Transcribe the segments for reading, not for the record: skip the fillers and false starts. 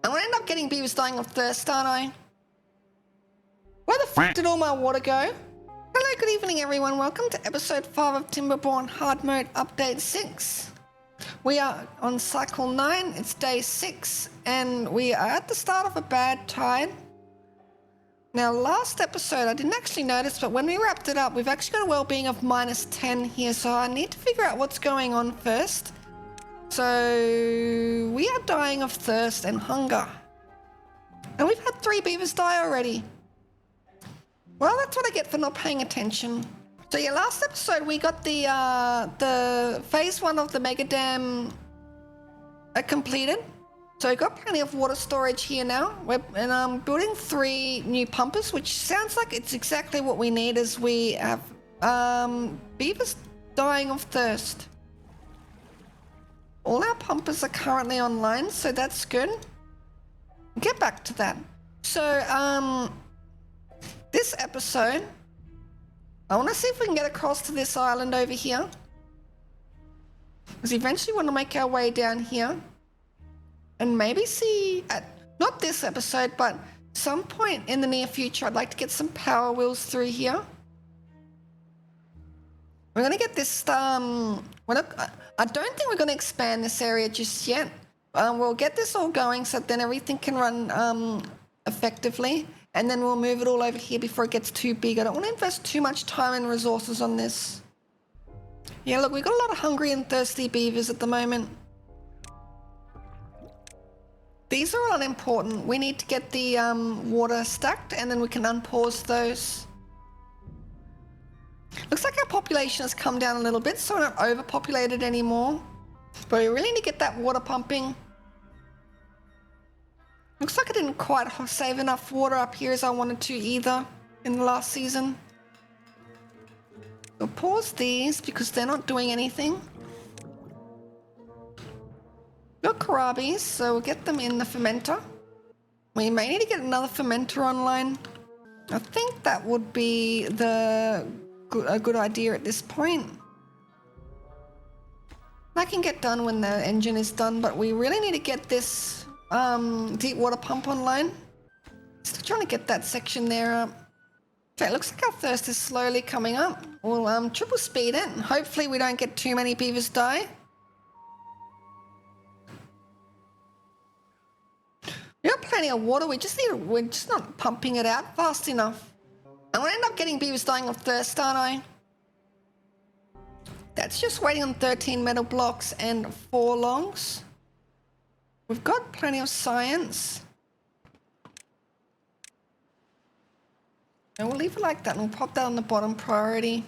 I'm gonna end up getting beavers dying of thirst, aren't I? Where the f did all my water go? Hello, good evening everyone. Welcome to episode 5 of Timberborn Hard Mode update 6. We are on cycle 9, it's day 6, and we are at the start of a bad tide. Now last episode I didn't actually notice, but when we wrapped it up we've actually got a well-being of -10 here, so I need to figure out what's going on first. So we are dying of thirst and hunger. And we've had 3 beavers die already. Well, that's what I get for not paying attention. So yeah, last episode we got the phase 1 of the mega dam completed. So we've got plenty of water storage here now. And I'm building 3 new pumpers, which sounds like it's exactly what we need, as we have beavers dying of thirst. All our pumpers are currently online, so that's good. Get back to that. So, this episode, I want to see if we can get across to this island over here. Because eventually we want to make our way down here. And maybe see, not this episode, but some point in the near future, I'd like to get some power wheels through here. We're going to get this, I don't think we're going to expand this area just yet. We'll get this all going so that then everything can run effectively. And then we'll move it all over here before it gets too big. I don't want to invest too much time and resources on this. Yeah, look, we've got a lot of hungry and thirsty beavers at the moment. These are unimportant. We need to get the water stacked and then we can unpause those. Looks like our population has come down a little bit, so we're not overpopulated anymore. But we really need to get that water pumping. Looks like I didn't quite save enough water up here as I wanted to either in the last season. We'll pause these because they're not doing anything. Got Karabis, so we'll get them in the fermenter. We may need to get another fermenter online. I think that would be a good idea at this point. That can get done when the engine is done, but we really need to get this deep water pump online. Still trying to get that section there up. Okay, looks like our thirst is slowly coming up. We'll triple speed it and hopefully we don't get too many beavers die. We got plenty of water, we're just not pumping it out fast enough. I'm gonna end up getting beavers dying of thirst, aren't I? That's just waiting on 13 metal blocks and 4 logs. We've got plenty of science. And we'll leave it like that and we'll pop that on the bottom priority.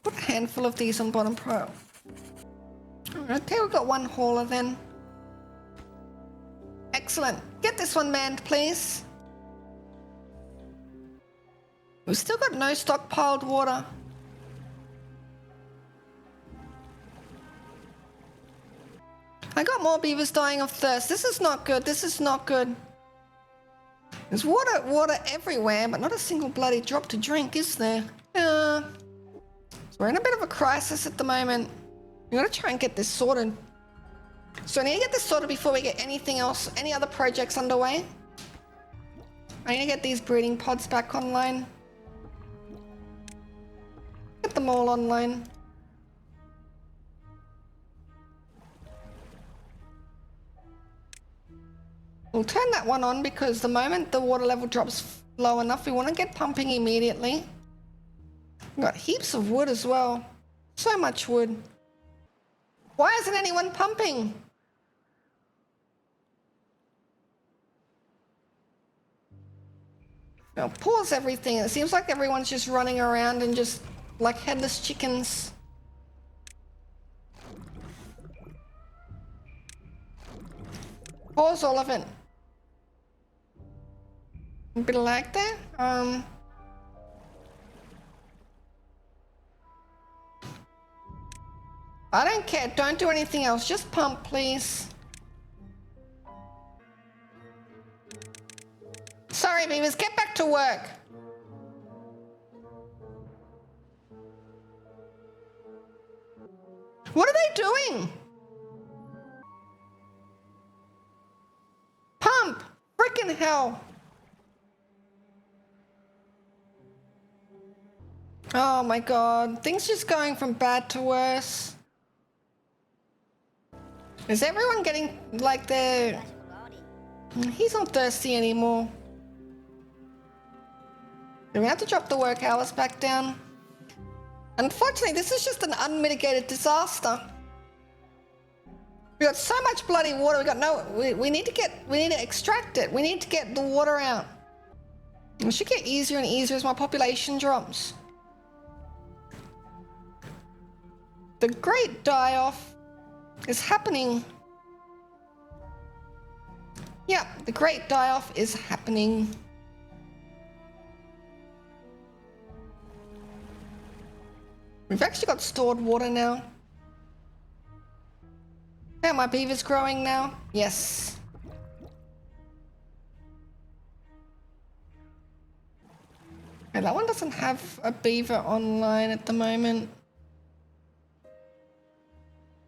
Put a handful of these on bottom priority. Okay, we've got 1 hauler then. Excellent. Get this one manned, please. We've still got no stockpiled water. I got more beavers dying of thirst. This is not good. This is not good. There's water everywhere, but not a single bloody drop to drink, is there? So we're in a bit of a crisis at the moment. We gotta try and get this sorted. So I need to get this sorted before we get anything else, any other projects underway. I need to get these breeding pods back online. Get them all online. We'll turn that one on because the moment the water level drops low enough, we want to get pumping immediately. We've got heaps of wood as well. So much wood. Why isn't anyone pumping? Now pause everything. It seems like everyone's just running around and just like headless chickens. Pause all of it. A bit of lag there. I don't care. Don't do anything else. Just pump, please. Sorry, beavers. Get back to work. What are they doing? in hell? Oh my god, things just going from bad to worse. Is everyone getting like their... He's not thirsty anymore. Do we have to drop the work hours back down? Unfortunately, this is just an unmitigated disaster. We got so much bloody water. We got no. We need to extract it. We need to get the water out. It should get easier and easier as my population drops. The great die-off is happening. Yeah, the great die-off is happening. We've actually got stored water now. Yeah, my beaver's growing now. Yes. Okay, that one doesn't have a beaver online at the moment.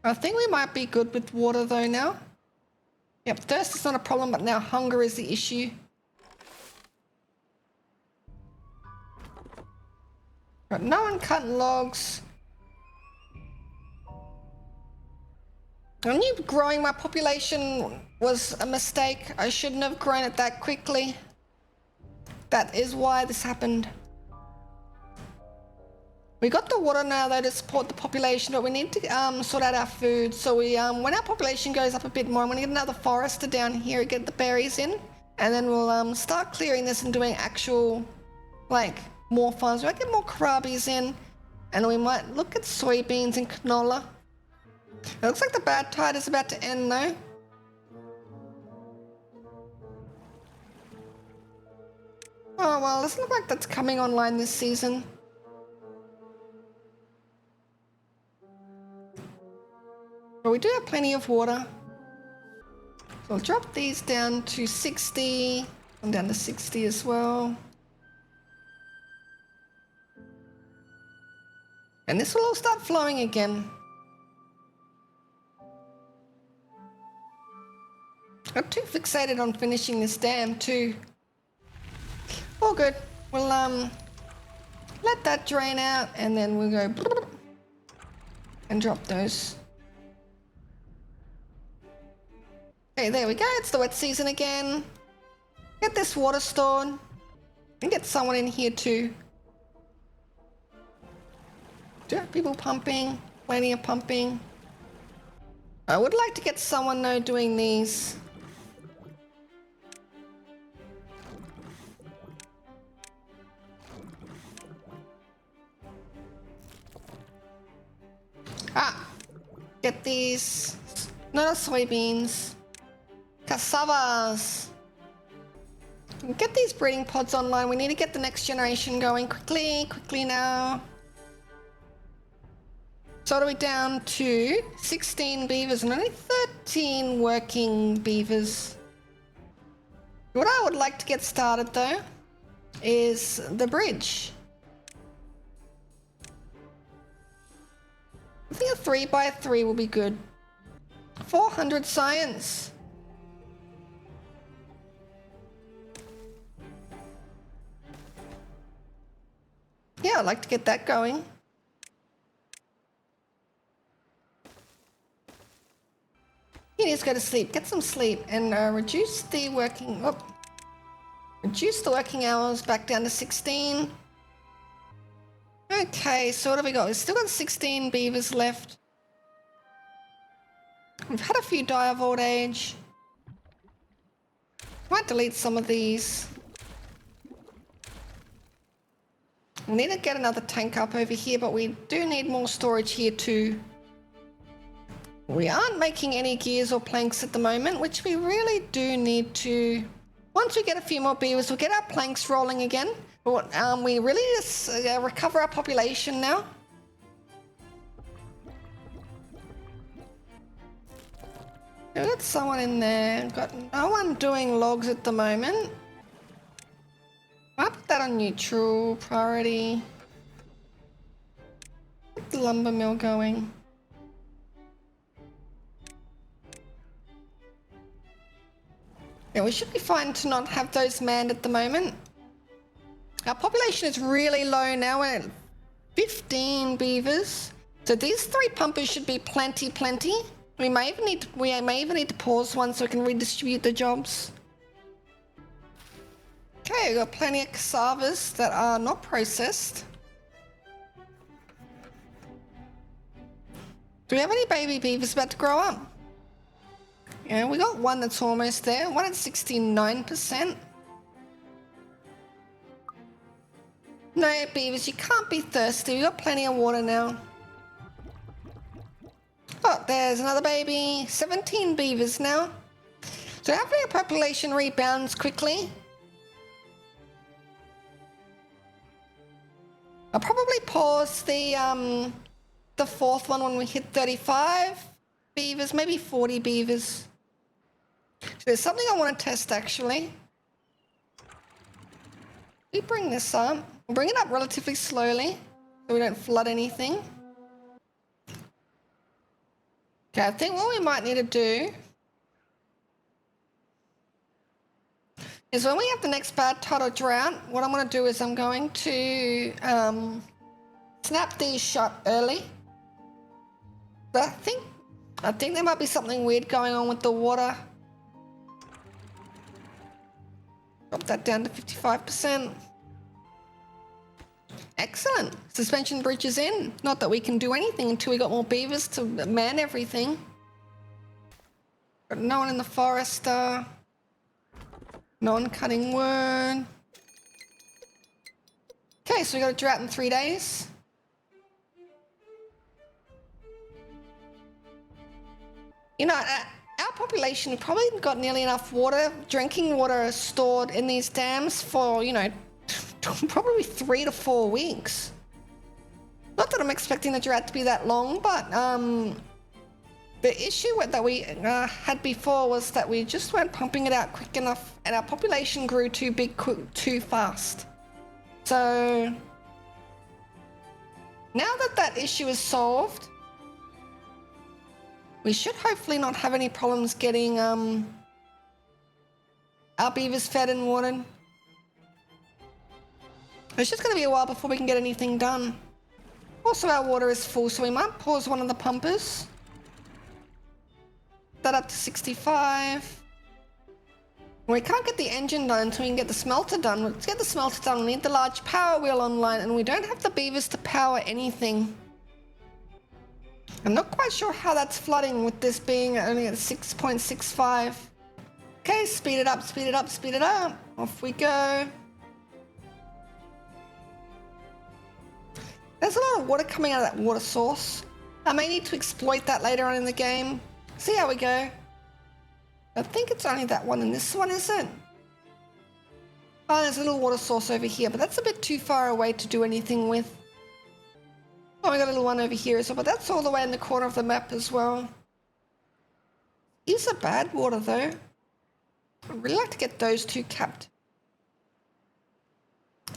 I think we might be good with water though now. Yep, thirst is not a problem, but now hunger is the issue. Got no one cutting logs. I knew growing my population was a mistake. I shouldn't have grown it that quickly. That is why this happened. We got the water now though to support the population, but we need to sort out our food. So we when our population goes up a bit more, I'm gonna get another forester down here, get the berries in, and then we'll start clearing this and doing actual like more farms. We might get more krabbies in, and we might look at soybeans and canola. It looks like the bad tide is about to end though. Oh well, doesn't look like that's coming online this season. But we do have plenty of water. So I'll drop these down to 60. I'm down to 60 as well. And this will all start flowing again. Got too fixated on finishing this dam too. All good. We'll let that drain out and then we'll go and drop those. Okay, there we go. It's the wet season again. Get this water stored and get someone in here too. Do you have people pumping? Plenty of pumping. I would like to get someone though doing these. Get these. No soybeans. Cassavas. Get these breeding pods online. We need to get the next generation going quickly now. So what are we down to? 16 beavers and only 13 working beavers. What I would like to get started though is the bridge. I think a 3x3 will be good. 400 science. Yeah, I'd like to get that going. He needs to go to sleep. Get some sleep and reduce the working hours back down to 16. Okay, so what have we got? We've still got 16 beavers left. We've had a few die of old age. Might delete some of these. We need to get another tank up over here, but we do need more storage here too. We aren't making any gears or planks at the moment, which we really do need to. Once we get a few more beavers, we'll get our planks rolling again. But we really just recover our population now. We've got someone in there. We've got no one doing logs at the moment. I'll put that on neutral priority. Get the lumber mill going. Yeah, we should be fine to not have those manned at the moment. Our population is really low now. We're at 15 beavers. So these 3 pumpers should be plenty. We may even need to pause one so we can redistribute the jobs. Okay, we've got plenty of cassavas that are not processed. Do we have any baby beavers about to grow up? Yeah, we got one that's almost there. One at 69%. No, beavers, you can't be thirsty. We've got plenty of water now. Oh, there's another baby. 17 beavers now. So hopefully our population rebounds quickly. I'll probably pause the 4th one when we hit 35 beavers, maybe 40 beavers. So there's something I want to test actually. We bring this up. We'll bring it up relatively slowly so we don't flood anything. Okay, I think what we might need to do is when we have the next bad tide or drought, what I'm going to do is I'm going to snap these shut early. But I think there might be something weird going on with the water. Drop that down to 55%. Excellent. Suspension bridge is in. Not that we can do anything until we got more beavers to man everything. Got no one in the forest. No one cutting wood. Okay, so we got a drought in 3 days. You know, our population probably got nearly enough water, drinking water stored in these dams for, you know, probably 3 to 4 weeks. Not that I'm expecting the drought to be that long, but the issue that we had before was that we just weren't pumping it out quick enough and our population grew too big too fast. So now that that issue is solved, we should hopefully not have any problems getting our beavers fed and watered. It's just going to be a while before we can get anything done. Also, our water is full, so we might pause one of the pumpers. That up to 65. We can't get the engine done until we can get the smelter done. Let's get the smelter done. We need the large power wheel online, and we don't have the beavers to power anything. I'm not quite sure how that's flooding with this being only at 6.65. Okay, speed it up, speed it up, speed it up. Off we go. There's a lot of water coming out of that water source. I may need to exploit that later on in the game. See how we go. I think it's only that one and this one, is it? Oh, there's a little water source over here, but that's a bit too far away to do anything with. Oh, we got a little one over here as well, but that's all the way in the corner of the map as well. Is a bad water though. I'd really like to get those two capped.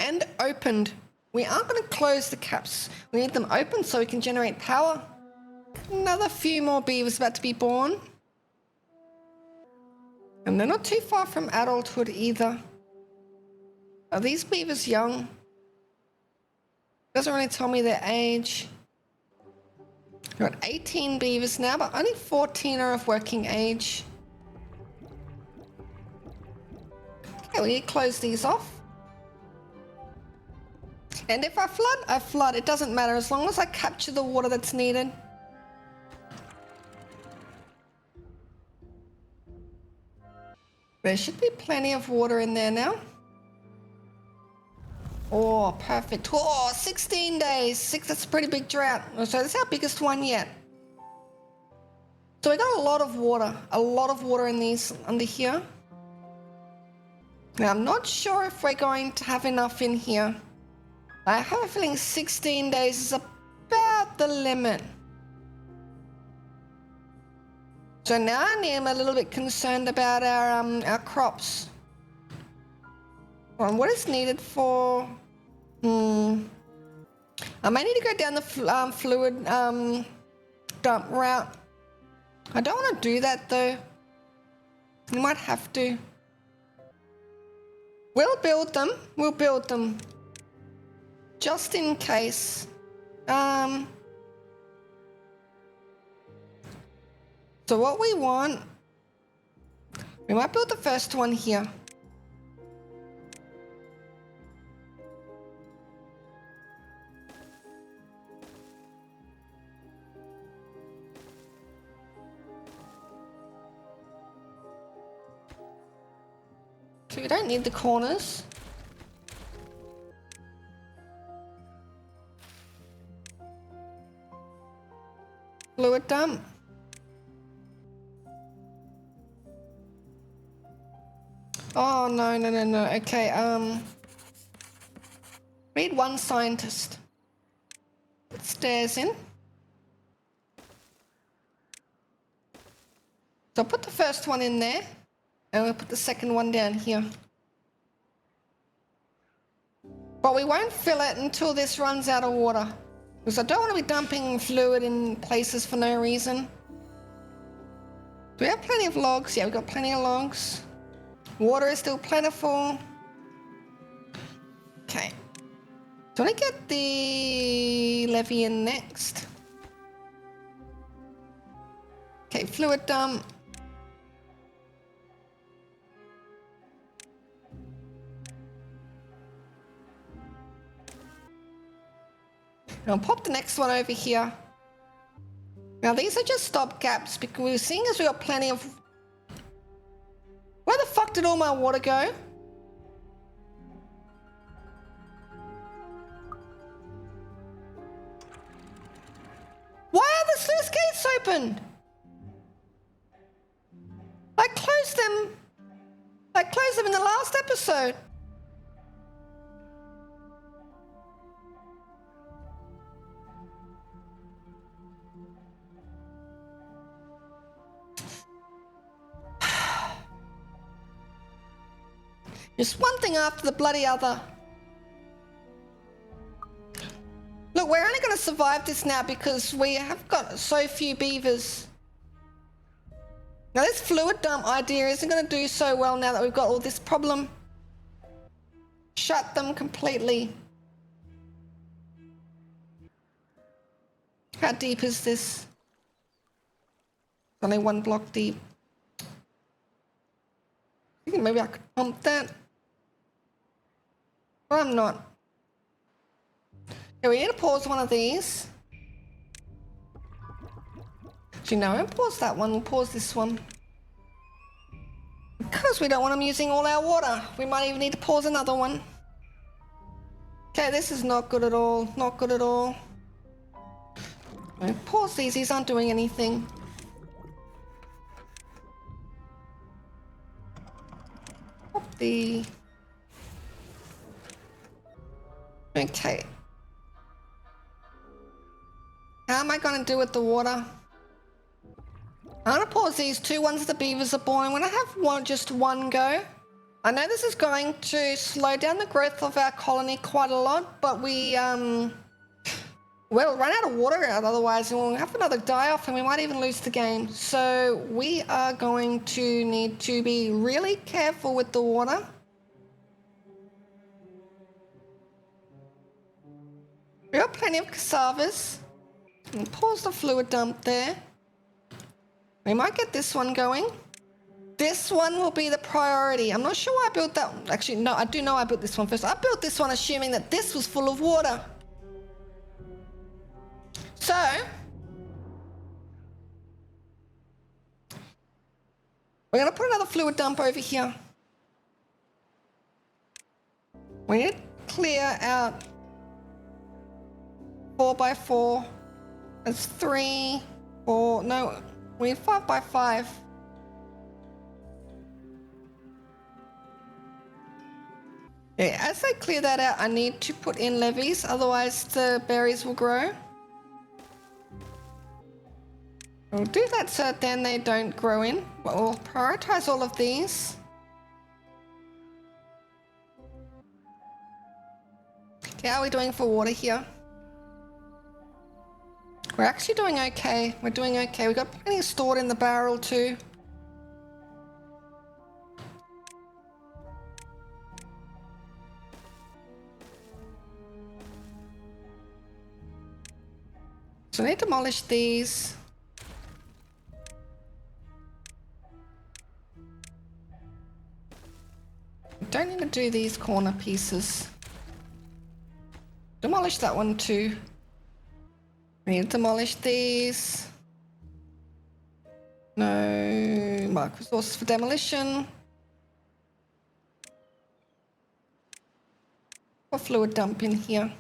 And opened. We aren't going to close the caps. We need them open so we can generate power. Another few more beavers about to be born. And they're not too far from adulthood either. Are these beavers young? Doesn't really tell me their age. We've got 18 beavers now, but only 14 are of working age. Okay, we need to close these off. And if I flood. It doesn't matter as long as I capture the water that's needed. There should be plenty of water in there now. Oh, perfect. Oh, 16 days. That's a pretty big drought. So that's our biggest one yet. So we got a lot of water in these under here. Now I'm not sure if we're going to have enough in here. I have a feeling 16 days is about the limit. So now I'm a little bit concerned about our crops. What is needed for? I may need to go down the fluid dump route. I don't want to do that though. You might have to. We'll build them. We'll build them. Just in case. So what we want, we might build the first one here. So we don't need the corners. Fluid dump. Oh, no. Okay, we need one scientist. Put stairs in. So I'll put the first one in there, and we'll put the second one down here. But we won't fill it until this runs out of water, because I don't want to be dumping fluid in places for no reason. Do we have plenty of logs? Yeah, we've got plenty of logs. Water is still plentiful. Okay. Do I want to get the levee in next? Okay, fluid dump. I'll pop the next one over here. Now these are just stop gaps because we're seeing as we got plenty of... Where the fuck did all my water go? Why are the sluice gates open? I closed them in the last episode. Just one thing after the bloody other. Look, we're only going to survive this now because we have got so few beavers. Now this fluid dump idea isn't going to do so well now that we've got all this problem. Shut them completely. How deep is this? Only one block deep. I think maybe I could pump that. Well, I'm not. Okay, we need to pause one of these. Actually, no, I won't pause that one. We'll pause this one. Because we don't want them using all our water. We might even need to pause another one. Okay, this is not good at all. Not good at all. Pause these. These aren't doing anything. Pop the... Okay. How am I going to do with the water? I'm going to pause these two once the beavers are born. I'm going to have just one go. I know this is going to slow down the growth of our colony quite a lot, but we'll run out of water otherwise, and we'll have another die-off, and we might even lose the game. So we are going to need to be really careful with the water. We got plenty of cassavas. And pause the fluid dump there. We might get this one going. This one will be the priority. I'm not sure why I built that one. Actually, no, I do know I built this one first. I built this one assuming that this was full of water. So, we're going to put another fluid dump over here. We need to clear out 4x4. That's 3, 4, no, we need 5x5. Yeah, as I clear that out, I need to put in levees, otherwise the berries will grow. We'll do that so that then they don't grow in, but we'll prioritize all of these. Okay, how are we doing for water here? We're actually doing okay. We're doing okay. We've got plenty stored in the barrel too. So I need to demolish these. Don't need to do these corner pieces. Demolish that one too. We need to demolish these. No mark resources for demolition. A fluid dump in here.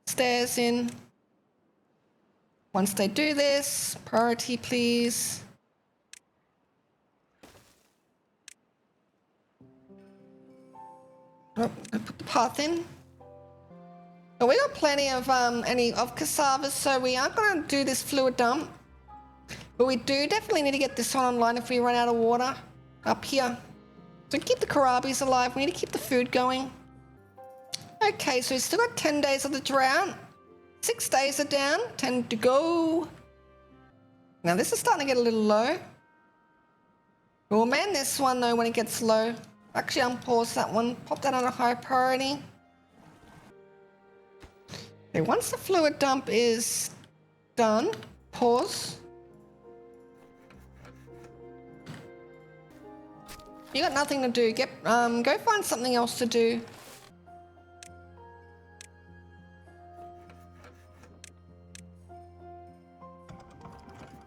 Stairs in. Once they do this, priority please. Oh, I put the path in. But we got plenty of cassavas, so we aren't going to do this fluid dump. But we do definitely need to get this one online if we run out of water up here. So keep the kohlrabies alive. We need to keep the food going. Okay, so we've still got 10 days of the drought. 6 days are down, 10 to go. Now this is starting to get a little low. We'll man this one though when it gets low. Actually unpause that one, pop that on a high priority. Okay, once the fluid dump is done, pause. You got nothing to do. Go find something else to do.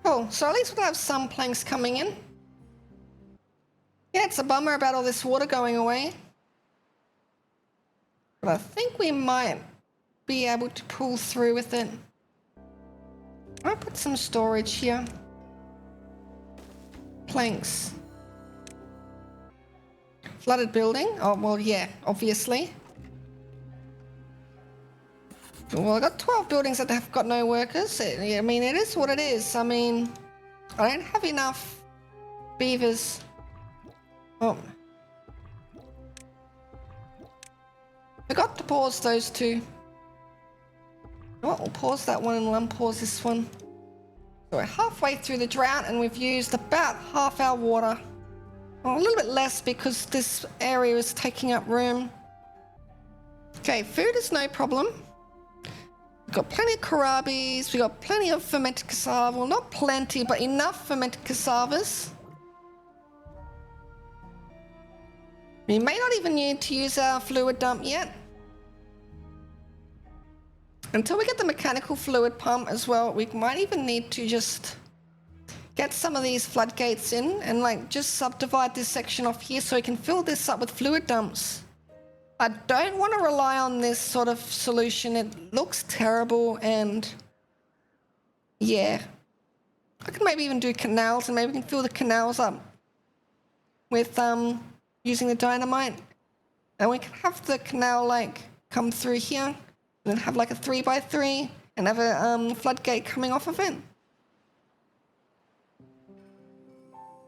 Cool. So at least we'll have some planks coming in. Yeah, it's a bummer about all this water going away. But I think we might be able to pull through with it. I'll put some storage here. Planks. Flooded building. Oh, well, yeah, obviously. Well, I got 12 buildings that have got no workers. I mean, it is what it is. I mean, I don't have enough beavers. Oh. Forgot to pause those two. Well, we'll pause that one and we'll unpause this one. So we're halfway through the drought and we've used about half our water. Well, a little bit less because this area is taking up room. Okay, food is no problem. We've got plenty of kohlrabies. We've got plenty of fermented cassava. Well, not plenty, but enough fermented cassavas. We may not even need to use our fluid dump yet. Until we get the mechanical fluid pump as well, we might even need to just get some of these floodgates in and like just subdivide this section off here so we can fill this up with fluid dumps. I don't want to rely on this sort of solution. It looks terrible and yeah. I can maybe even do canals and maybe we can fill the canals up with using the dynamite. And we can have the canal like come through here and then have like a 3x3 and have a floodgate coming off of it.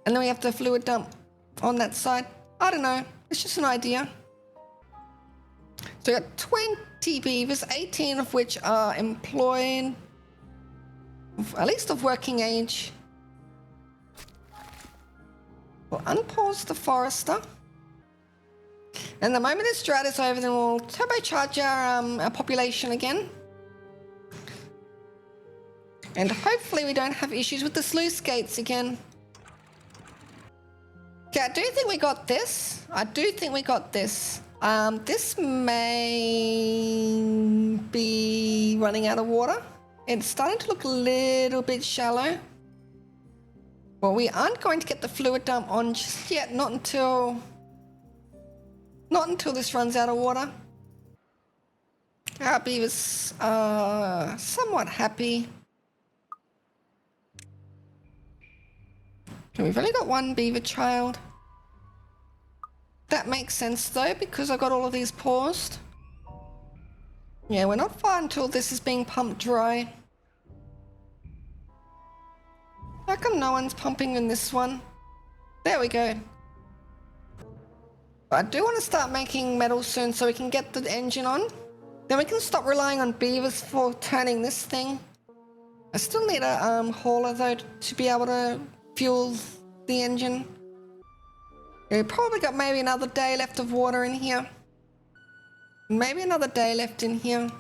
And then we have the fluid dump on that side. I don't know. It's just an idea. So we got 20 beavers, 18 of which are employed, at least of working age. We'll unpause the forester. And the moment this drought is over, then we'll turbocharge our population again. And hopefully we don't have issues with the sluice gates again. Okay, I do think we got this. This may be running out of water. It's starting to look a little bit shallow. Well, we aren't going to get the fluid dump on just yet, not until this runs out of water. Our beavers are somewhat happy. Okay, we've only got one beaver child. That makes sense though, because I got all of these paused. Yeah, we're not far until this is being pumped dry. How come no one's pumping in this one? There we go. But I do want to start making metal soon so we can get the engine on. Then we can stop relying on beavers for turning this thing. I still need a hauler though to be able to fuel the engine. We've probably got maybe another day left of water in here. Maybe another day left in here.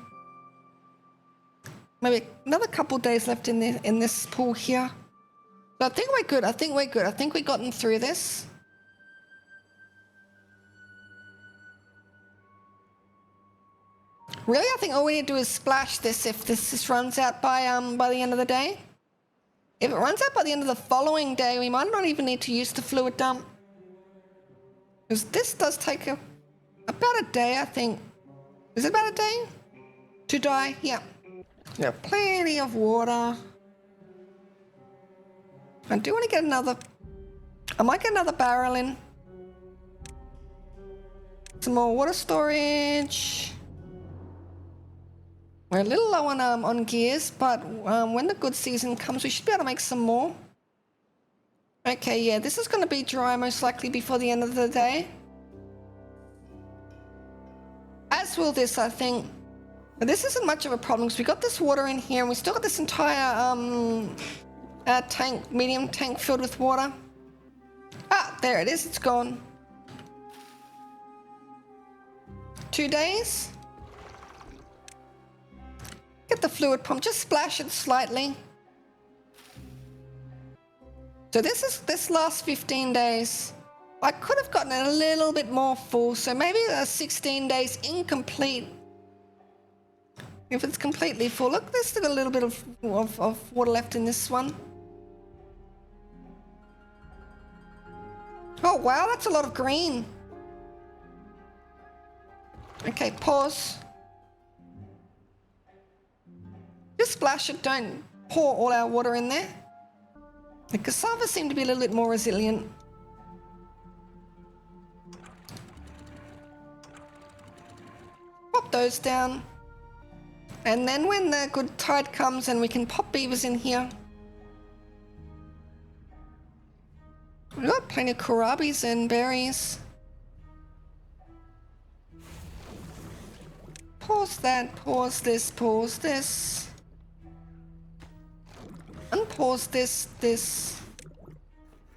maybe another couple days left in this pool here. So I think we're good. I think we've gotten through this. Really, I think all we need to do is splash this if this runs out by the end of the day. If it runs out by the end of the following day, we might not even need to use the fluid dump. Because this does take about a day, I think. Is it about a day to die? Yeah. Yeah, plenty of water. I do want to get another... I might get another barrel in. Some more water storage. We're a little low on gears, but when the good season comes, we should be able to make some more. Okay, yeah, this is going to be dry most likely before the end of the day. As will this, I think. But this isn't much of a problem because we got this water in here and we still got this entire tank, medium tank filled with water. Ah, there it is, it's gone. 2 days. Get the fluid pump, just splash it slightly. So this lasts 15 days. I could have gotten it a little bit more full, so maybe 16 days incomplete. If it's completely full, look, there's still a little bit of water left in this one. Oh wow, that's a lot of green. Okay, pause. Just splash it, don't pour all our water in there. The cassava seem to be a little bit more resilient. Pop those down. And then when the good tide comes and we can pop beavers in here. We've got plenty of kohlrabis and berries. Pause that, pause this, pause this. Unpause this,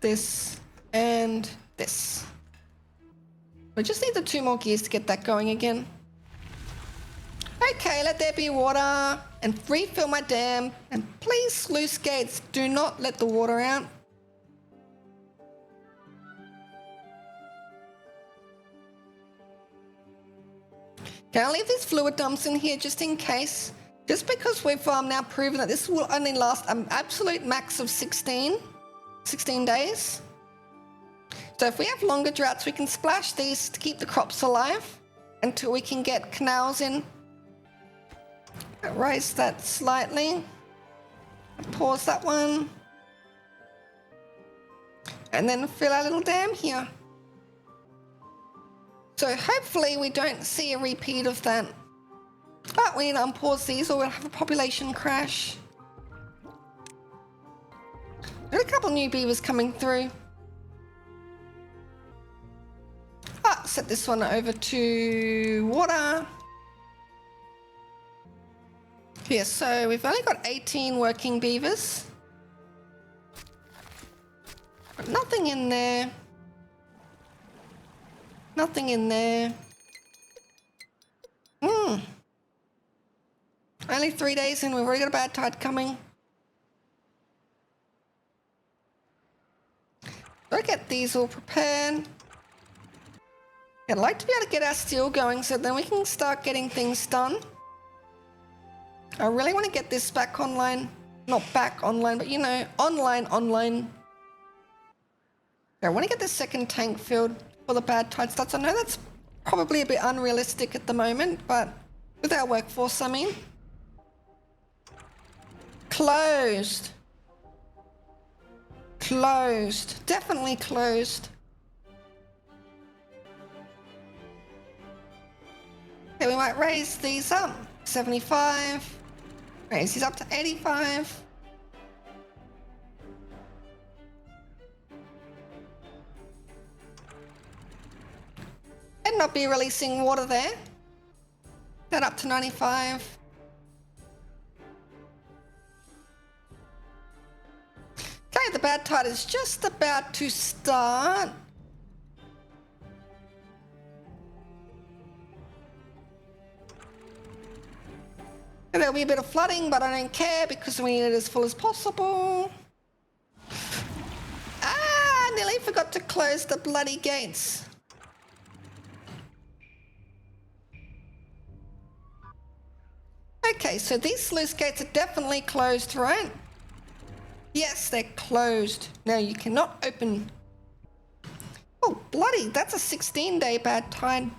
this, and this. We just need the 2 more gears to get that going again. Okay, let there be water and refill my dam. And please, sluice gates, do not let the water out. Okay, I'll leave these fluid dumps in here just in case. Just because we've now proven that this will only last an absolute max of 16 days. So if we have longer droughts, we can splash these to keep the crops alive until we can get canals in. Raise that slightly. Pause that one. And then fill our little dam here. So hopefully we don't see a repeat of that. But we need to unpause these or we'll have a population crash. Got a couple new beavers coming through. Set this one over to water. Yeah, so we've only got 18 working beavers. But nothing in there. Nothing in there. Only 3 days in, we've already got a bad tide coming. Gotta get these all prepared. I'd like to be able to get our steel going so then we can start getting things done. I really want to get this back online. Not back online, but you know, online. I want to get the second tank filled for the bad tide starts. I know that's probably a bit unrealistic at the moment, but with our workforce, I mean. Closed. Closed. Definitely closed. Okay, we might raise these up. 75. Raise these up to 85. And not be releasing water there. That up to 95. Okay, the bad tide is just about to start. There'll be a bit of flooding, but I don't care because we need it as full as possible. Ah, nearly forgot to close the bloody gates. Okay, so these sluice gates are definitely closed, right? Yes, they're closed. Now you cannot open. Oh, bloody, that's a 16-day bad tide.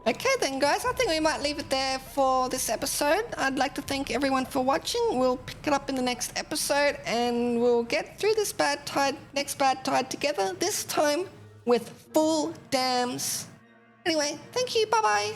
Okay then, guys, I think we might leave it there for this episode. I'd like to thank everyone for watching. We'll pick it up in the next episode and we'll get through this next bad tide together, this time with full dams. Anyway, thank you, bye-bye.